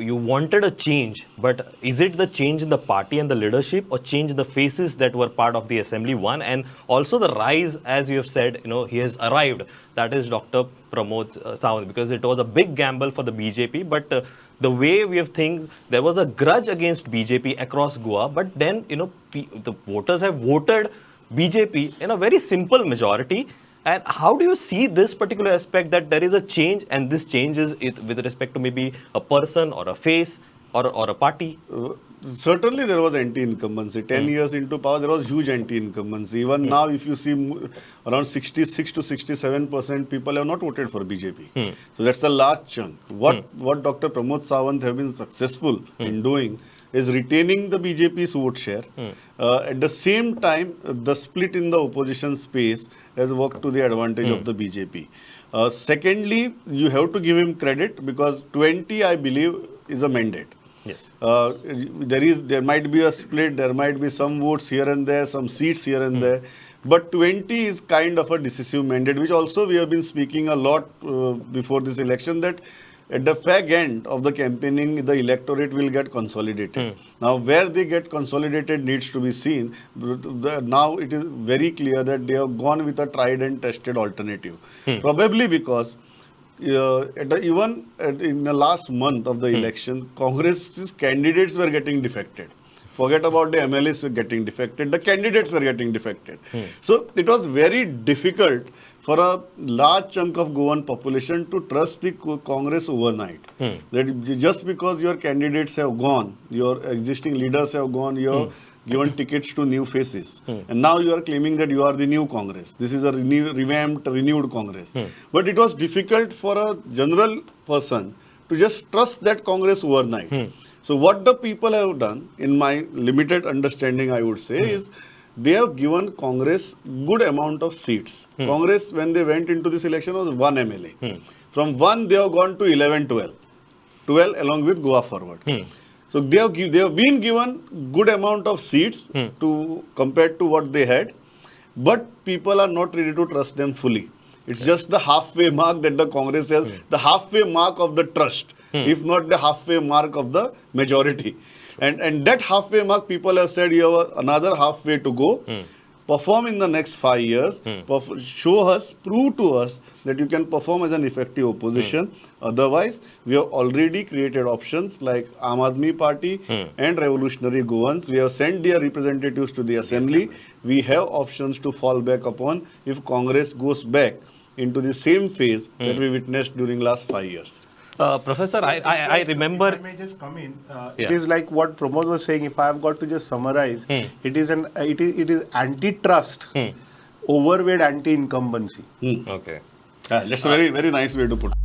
you wanted a change, but is it the change in the party and the leadership, or change the faces that were part of the assembly one, and also the rise, as you have said, he has arrived. That is Dr. Pramod Sawant, because it was a big gamble for the BJP, but the way we have think, there was a grudge against BJP across Goa, but then the voters have voted BJP in a very simple majority. And how do you see this particular aspect, that there is a change, and this change is with respect to maybe a person or a face or a party? Certainly there was anti-incumbency. 10 years into power, there was huge anti-incumbency. Even now, if you see around 66 to 67% people have not voted for BJP. So that's a large chunk. What Dr. Pramod Sawant have been successful in doing is retaining the BJP's vote share. At the same time, the split in the opposition space has worked to the advantage of the BJP. Secondly, you have to give him credit, because 20, I believe, is a mandate. Yes. There might be a split, there might be some votes here and there, some seats here and there. But 20 is kind of a decisive mandate, which also we have been speaking a lot before this election, that at the fag end of the campaigning, the electorate will get consolidated. Now, where they get consolidated needs to be seen. Now, it is very clear that they have gone with a tried and tested alternative. Probably because even in the last month of the election, Congress's candidates were getting defected. Forget about the MLAs were getting defected, the candidates were getting defected. So it was very difficult for a large chunk of Goan population to trust the Congress overnight. That just because your candidates have gone, your existing leaders have gone, you have given tickets to new faces. And now you are claiming that you are the new Congress. This is a revamped, renewed Congress. But it was difficult for a general person to just trust that Congress overnight. So what the people have done, in my limited understanding, I would say, is they have given Congress good amount of seats. Congress, when they went into this election, was 1 MLA. From 1, they have gone to 11, 12. 12 along with Goa Forward. So they have been given good amount of seats to compared to what they had, but people are not ready to trust them fully. It's just the halfway mark that the Congress has, the halfway mark of the trust, if not the halfway mark of the majority. And that halfway mark, people have said you have another halfway to go. Perform in the next 5 years. Show us, prove to us that you can perform as an effective opposition. Otherwise, we have already created options like Aam Aadmi Party and Revolutionary Goans. We have sent their representatives to the assembly. We have options to fall back upon if Congress goes back into the same phase that we witnessed during last 5 years. Professor, I remember. If I may just come in. It is like what Pramod was saying. If I have got to just summarize, it is antitrust overweight anti-incumbency. Okay. That's a very, very nice way to put it.